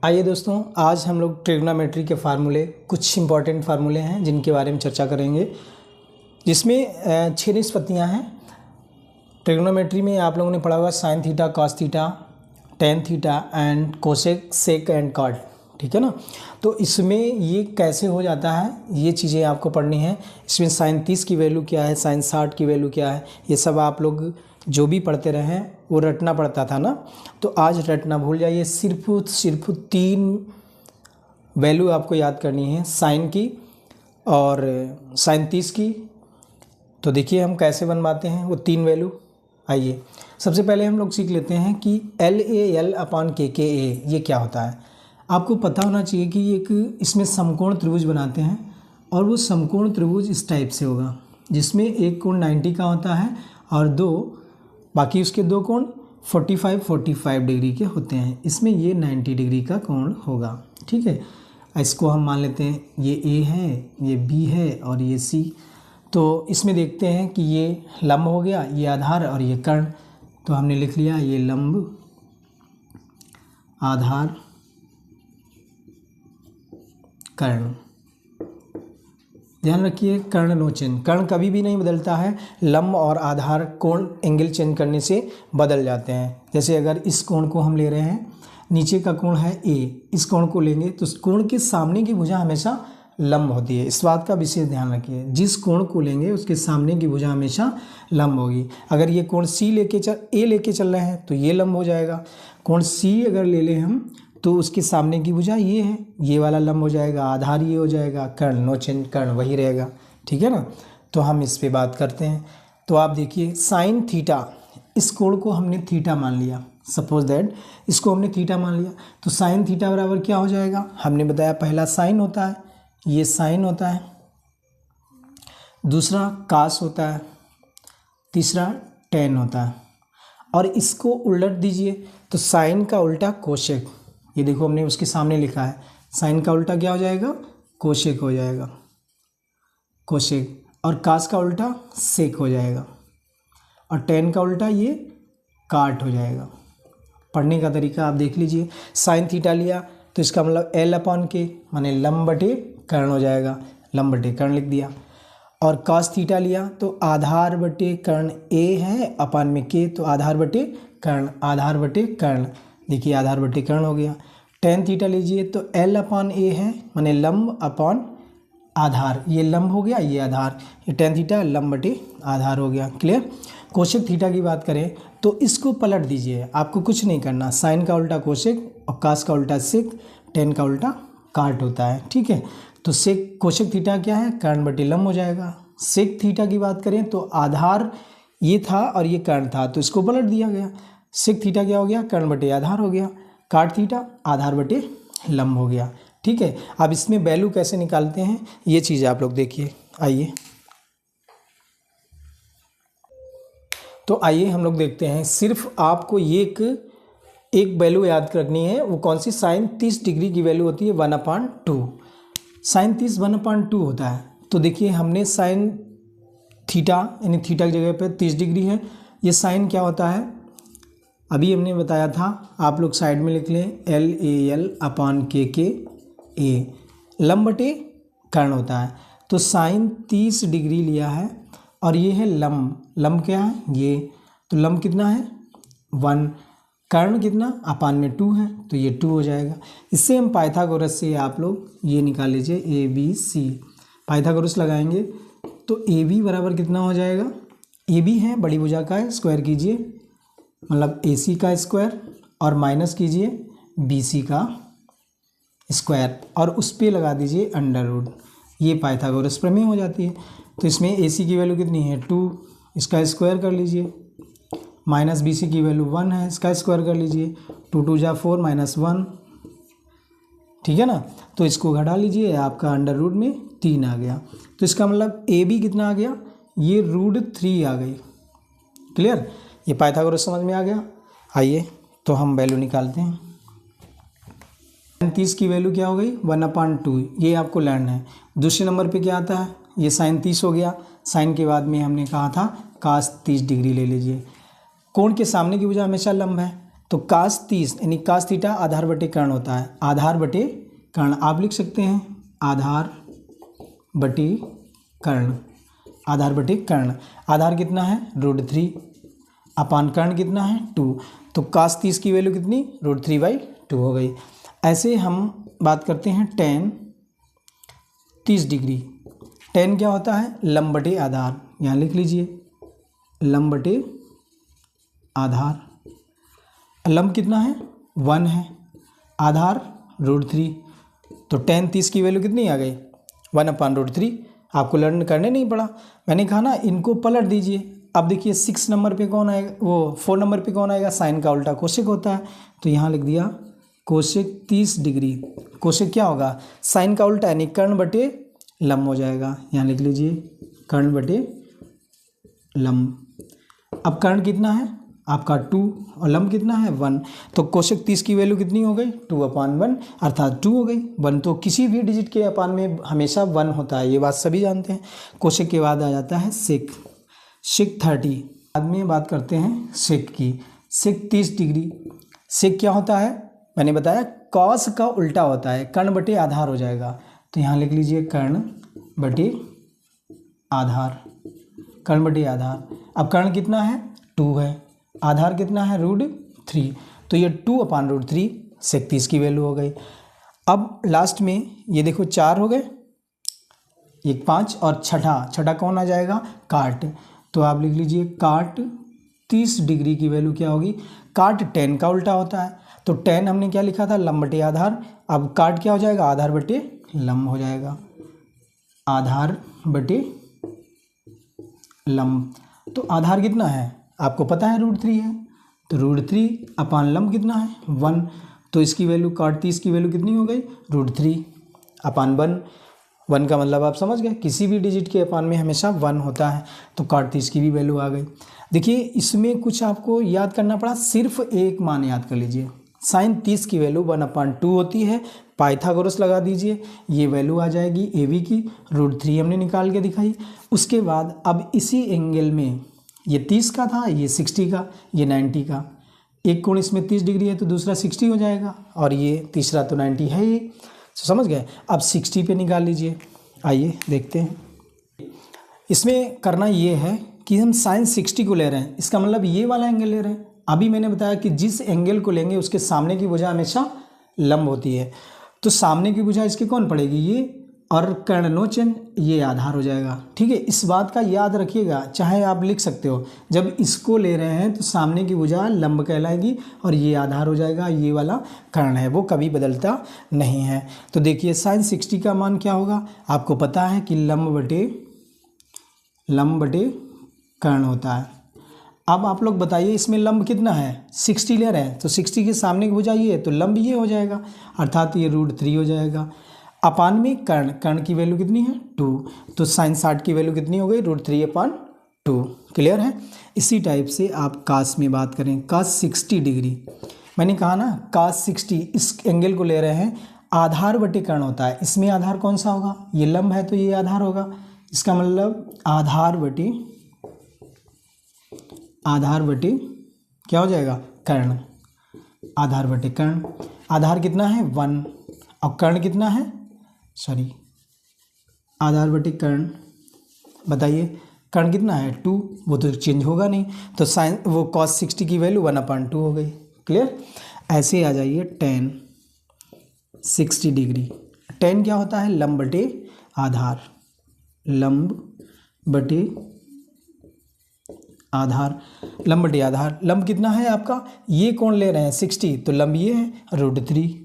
आइए दोस्तों, आज हम लोग ट्रिग्नोमेट्री के फार्मूले, कुछ इंपॉर्टेंट फार्मूले हैं जिनके बारे में चर्चा करेंगे, जिसमें 6 निष्पत्तियाँ हैं। ट्रिग्नोमेट्री में आप लोगों ने पढ़ा होगा sine theta, cos theta, tan theta and cosec, sec and cot, ठीक है ना। तो इसमें ये कैसे हो जाता है, ये चीज़ें आपको पढ़नी है। इसमें साइन 30 की वैल्यू क्या है, साइन 60 की वैल्यू क्या है, ये सब आप लोग जो भी पढ़ते रहे हैं वो रटना पड़ता था ना। तो आज रटना भूल जाइए, सिर्फ 3 वैल्यू आपको याद करनी है, साइन की और साइन 30 की। तो देखिए हम कैसे बनवाते हैं वो 3 वैल्यू। आइए सबसे पहले हम लोग सीख लेते हैं कि LAL अपान KKA ये क्या होता है। आपको पता होना चाहिए कि एक इसमें समकोण त्रिभुज बनाते हैं और वो समकोण त्रिभुज इस टाइप से होगा, जिसमें एक कोण 90 का होता है और बाकी उसके 2 कोण 45 डिग्री के होते हैं। इसमें ये 90 डिग्री का कोण होगा, ठीक है। इसको हम मान लेते हैं ये A है, ये B है और ये C। तो इसमें देखते हैं कि ये लंब हो गया, ये आधार और ये कर्ण। तो हमने लिख लिया ये लंब, आधार, कर्ण। ध्यान रखिए कर्ण नो चेंज, कर्ण कभी भी नहीं बदलता है। लंब और आधार कोण एंगल चेंज करने से बदल जाते हैं। जैसे अगर इस कोण को हम ले रहे हैं, नीचे का कोण है A, इस कोण को लेंगे तो उस कोण के सामने की भुजा हमेशा लंब होती है। इस बात का विशेष ध्यान रखिए, जिस कोण को लेंगे उसके सामने की भुजा हमेशा लंब होगी। अगर ये कोण A लेके चल रहे हैं तो ये लंब हो जाएगा। कोण C अगर ले लें हम तो उसके सामने की भुजा ये है, ये वाला लंब हो जाएगा, आधार ये हो जाएगा, कर्ण नो चेंज, कर्ण वही रहेगा, ठीक है ना। तो हम इस पे बात करते हैं। तो आप देखिए साइन थीटा, इस कोण को हमने थीटा मान लिया, सपोज दैट इसको हमने थीटा मान लिया। तो साइन थीटा बराबर क्या हो जाएगा, हमने बताया पहला साइन होता है, ये साइन होता है, दूसरा कास होता है, तीसरा टेन होता है। और इसको उलट दीजिए तो साइन का उल्टा कोशेक, ये देखो हमने उसके सामने लिखा है, साइन का उल्टा क्या हो जाएगा, कोशेक हो जाएगा, कोशेक। और कास का उल्टा सेक हो जाएगा और टेन का उल्टा ये काट हो जाएगा। पढ़ने का तरीका आप देख लीजिए। साइन थीटा लिया तो इसका मतलब L अपान K माने लंब बटे कर्ण हो जाएगा, लंब बटे कर्ण लिख दिया। और कॉस थीटा लिया तो आधार बटे कर्ण A है अपान में K, तो आधार बटे कर्ण, आधार बटे कर्ण, देखिए आधार बटे कर्ण हो गया। टेन थीटा लीजिए तो L अपान A है माने लंब अपान आधार, ये लंब हो गया, ये आधार, ये टेन थीटा लंब बटे आधार हो गया। क्लियर। कोशेक थीटा की बात करें तो इसको पलट दीजिए, आपको कुछ नहीं करना। साइन का उल्टा कोशेक और कास का उल्टा सेक, टेन का उल्टा काट होता है, ठीक है। तो सेक कोशेक थीटा क्या है, कर्ण बटे लंब हो जाएगा। सेक थीटा की बात करें तो आधार ये था और ये कर्ण था, तो इसको पलट दिया गया। सेक थीटा क्या हो गया, कर्ण बटे आधार हो गया। काट थीटा आधार बटे लंब हो गया, ठीक है। अब इसमें वैल्यू कैसे निकालते हैं ये चीज़ आप लोग देखिए। आइए तो आइए हम लोग देखते हैं। सिर्फ आपको ये एक वैल्यू याद करनी है, वो कौन सी, साइन 30 डिग्री की वैल्यू होती है 1/2। साइन 30 1/2 होता है। तो देखिए हमने साइन थीटा यानी थीटा की जगह पर 30 डिग्री है, ये साइन क्या होता है अभी हमने बताया था, आप लोग साइड में लिख लें LAL अपान KKA, लंब बटे कर्ण होता है। तो साइन 30 डिग्री लिया है और ये है लंब, लंब क्या है ये, तो लंब कितना है 1, कर्ण कितना अपान में 2 है, तो ये 2 हो जाएगा। इससे हम पाइथागोरस से आप लोग ये निकाल लीजिए ABC, पाइथागोरस लगाएंगे तो AB बराबर कितना हो जाएगा, AB है बड़ी भुजा का है, स्क्वायर कीजिए मतलब AC का स्क्वायर और माइनस कीजिए BC का स्क्वायर और उस पर लगा दीजिए अंडर रूट, ये पाइथागोरस प्रमेय हो जाती है। तो इसमें AC की वैल्यू कितनी है 2, इसका स्क्वायर कर लीजिए, माइनस BC की वैल्यू 1 है, इसका स्क्वायर कर लीजिए, 2 2 जा 4 -1, ठीक है ना। तो इसको घटा लीजिए, आपका अंडर रूट में 3 आ गया। तो इसका मतलब AB कितना आ गया, ये √3 आ गई। क्लियर, ये पाइथागोरस समझ में आ गया। आइए तो हम वैल्यू निकालते हैं। 30 की वैल्यू क्या हो गई 1/2, ये आपको लर्न है। दूसरे नंबर पे क्या आता है, ये साइन 30 हो गया। साइन के बाद में हमने कहा था कास 30 डिग्री ले लीजिए। कोण के सामने की भुजा हमेशा लंब है, तो cos 30 यानी cos थीटा आधार बटे कर्ण होता है, आधार बटे कर्ण आप लिख सकते हैं, आधार बटे कर्ण, आधार बटे कर्ण। आधार कितना है √3 अपान कर्ण कितना है 2, तो cos 30 की वैल्यू कितनी √3/2 हो गई। ऐसे हम बात करते हैं tan 30 डिग्री। tan क्या होता है लंब बटे आधार, यहाँ लिख लीजिए लंब बटे आधार। लंब कितना है 1 है, आधार √3, तो tan 30 की वैल्यू कितनी आ गई 1/√3। आपको लर्न करने नहीं पड़ा, मैंने कहा ना इनको पलट दीजिए। अब देखिए 6 नंबर पे कौन आएगा, वो 4 नंबर पे कौन आएगा, साइन का उल्टा कोशेक होता है, तो यहाँ लिख दिया कोशेक 30 डिग्री। कोशेक क्या होगा साइन का उल्टा यानी कर्ण बटे लंब हो जाएगा, यहाँ लिख लीजिए कर्ण बटे लंब। अब कर्ण कितना है आपका 2 और लंब कितना है 1, तो कोशेक 30 की वैल्यू कितनी हो गई 2/1 अर्थात 2 हो गई। 1 तो किसी भी डिजिट के अपान में हमेशा 1 होता है, ये बात सभी जानते हैं। कोशेक के बाद आ जाता है सेक 30। बाद में बात करते हैं सेक की, सेक 30 डिग्री। सेक क्या होता है मैंने बताया कॉस का उल्टा होता है, कर्ण बटे आधार हो जाएगा, तो यहाँ लिख लीजिए कर्ण बटे आधार, कर्ण बटे आधार। अब कर्ण कितना है 2 है, आधार कितना है √3, तो ये 2/√3 सेक 30 की वैल्यू हो गई। अब लास्ट में ये देखो 4 हो गए, एक 5 और छठा कौन आ जाएगा काट, तो आप लिख लीजिए काट 30 डिग्री की वैल्यू क्या होगी, काट tan का उल्टा होता है, तो tan हमने क्या लिखा था लंब बटे आधार, अब काट क्या हो जाएगा आधार बटे लंब हो जाएगा, आधार बटे लंब। तो आधार कितना है आपको पता है √3 है, तो √3 अपान लंब कितना है 1, तो इसकी वैल्यू काट 30 की वैल्यू कितनी हो गई √3 अपान 1 का मतलब आप समझ गए किसी भी डिजिट के अपान में हमेशा 1 होता है, तो काट 30 की भी वैल्यू आ गई। देखिए इसमें कुछ आपको याद करना पड़ा, सिर्फ एक मान याद कर लीजिए, साइन 30 की वैल्यू 1/2 होती है, पाइथागोरस लगा दीजिए, ये वैल्यू आ जाएगी AB की, √3 हमने निकाल के दिखाई। उसके बाद अब इसी एंगल में ये 30 का था, ये 60 का, ये 90 का, एक कोण इसमें 30 डिग्री है तो दूसरा 60 हो जाएगा, और ये तीसरा तो 90 है ही, समझ गए। अब 60 पे निकाल लीजिए, आइए देखते हैं। इसमें करना ये है कि हम साइन 60 को ले रहे हैं, इसका मतलब ये वाला एंगल ले रहे हैं। अभी मैंने बताया कि जिस एंगल को लेंगे उसके सामने की भुजा हमेशा लंब होती है, तो सामने की भुजा इसकी कौन पड़ेगी ये, और कर्ण नो चेंज, ये आधार हो जाएगा। ठीक है, इस बात का याद रखिएगा, चाहे आप लिख सकते हो जब इसको ले रहे हैं तो सामने की भुजा लंब कहलाएगी और ये आधार हो जाएगा, ये वाला कर्ण है वो कभी बदलता नहीं है। तो देखिए साइन 60 का मान क्या होगा, आपको पता है कि लंब बटे कर्ण होता है। अब आप लोग बताइए इसमें लंब कितना है 60 ले रहे हैं, तो 60 के सामने की भुजा ये है तो लंब ये हो जाएगा, अर्थात ये √3 हो जाएगा। अपान में कर्ण की वैल्यू कितनी है 2, तो साइन 60 की वैल्यू कितनी हो गई √3/2। क्लियर है। इसी टाइप से आप कास में बात करें, कास 60 डिग्री, मैंने कहा ना कास 60 इस एंगल को ले रहे हैं, आधार बटे कर्ण होता है, इसमें आधार कौन सा होगा, ये लंब है तो ये आधार होगा, इसका मतलब आधार बटे क्या हो जाएगा कर्ण, आधार बटे कर्ण। आधार कितना है 1 और कर्ण कितना है आधार बटे कर्ण, बताइए कर्ण कितना है 2, वो तो चेंज होगा नहीं, तो साइन वो cos 60 की वैल्यू 1/2 हो गई। क्लियर। ऐसे आ जाइए tan 60 डिग्री। tan क्या होता है लंब बटे आधार, लंब बटे आधार, लंब कितना है आपका, ये कोण ले रहे हैं 60, तो लंब ये है √3,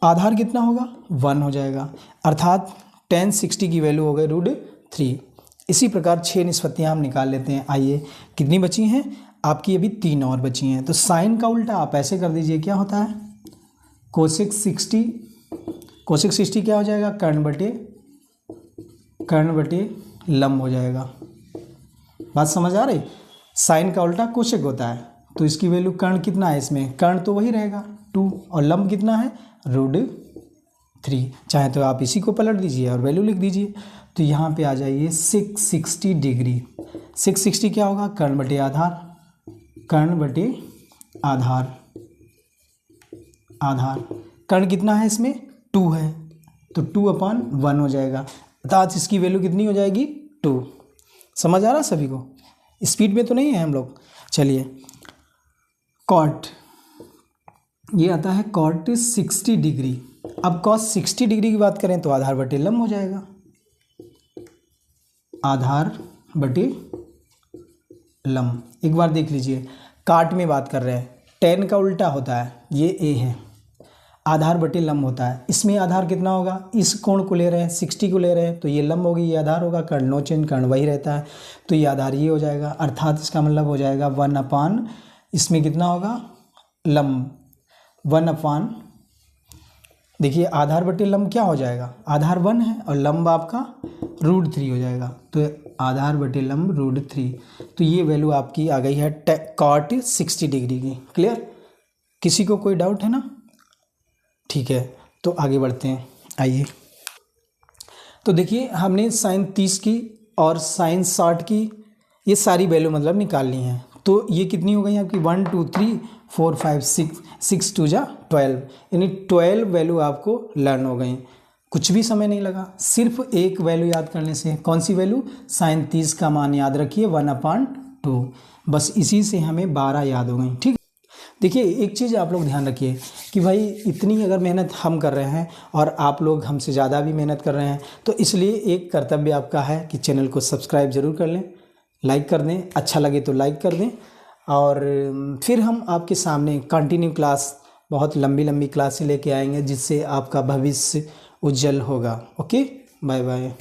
आधार कितना होगा 1 हो जाएगा, अर्थात tan 60 की वैल्यू हो गई √3। इसी प्रकार 6 निष्पत्तियाँ हम निकाल लेते हैं। आइए कितनी बची हैं आपकी, अभी 3 और बची हैं। तो साइन का उल्टा आप ऐसे कर दीजिए, क्या होता है कोसेक 60 क्या हो जाएगा कर्ण बटे लंब हो जाएगा। बात समझ आ रही, साइन का उल्टा कोसेक होता है, तो इसकी वैल्यू कर्ण कितना है, इसमें कर्ण तो वही रहेगा 2 और लंब कितना है √3, चाहे तो आप इसी को पलट दीजिए और वैल्यू लिख दीजिए। तो यहाँ पे आ जाइए 660 डिग्री। 660 क्या होगा कर्ण बटे आधार, कर्ण बटे आधार, आधार कर्ण कितना है इसमें 2 है, तो 2/1 हो जाएगा, अर्थात इसकी वैल्यू कितनी हो जाएगी 2। समझ आ रहा सभी को? स्पीड में तो नहीं है हम लोग। चलिए कॉट, ये आता है कॉट 60 डिग्री। अब कॉस 60 डिग्री की बात करें तो आधार बटे लंब हो जाएगा, आधार बटे लंब। एक बार देख लीजिए, काट में बात कर रहे हैं, tan का उल्टा होता है, ये a है, आधार बटे लंब होता है। इसमें आधार कितना होगा, इस कोण को ले रहे हैं 60 को ले रहे हैं, तो ये लंब होगी, ये आधार होगा, कर्ण नो चेंज, कर्ण वही रहता है, तो ये आधार ये हो जाएगा, अर्थात इसका मतलब हो जाएगा 1/, इसमें कितना होगा लंब 1/, देखिए आधार बटे लंब क्या हो जाएगा, आधार 1 है और लंब आपका √3 हो जाएगा, तो आधार बटे लंब √3। तो ये वैल्यू आपकी आ गई है कॉट 60 डिग्री की। क्लियर? किसी को कोई डाउट है ना? ठीक है, तो आगे बढ़ते हैं। आइए, तो देखिए हमने sin 30 की और sin 60 की ये सारी वैल्यू मतलब निकालनी है। तो ये कितनी हो गई आपकी 1 2 3 4 5 6 2 जा 12, यानी 12 वैल्यू आपको लर्न हो गई। कुछ भी समय नहीं लगा, सिर्फ एक वैल्यू याद करने से। कौन सी वैल्यू? sin 30 का मान याद रखिए 1/2, बस इसी से हमें 12 याद हो गई। ठीक। देखिए एक चीज़ आप लोग ध्यान रखिए कि भाई इतनी अगर मेहनत हम कर रहे हैं और आप लोग हमसे ज़्यादा भी मेहनत कर रहे हैं, तो इसलिए एक कर्तव्य आपका है कि चैनल को सब्सक्राइब ज़रूर कर लें, लाइक कर दें, अच्छा लगे तो लाइक कर दें, और फिर हम आपके सामने कंटिन्यू क्लास, बहुत लंबी लंबी क्लासें लेके आएंगे जिससे आपका भविष्य उज्जवल होगा। Okay, bye bye.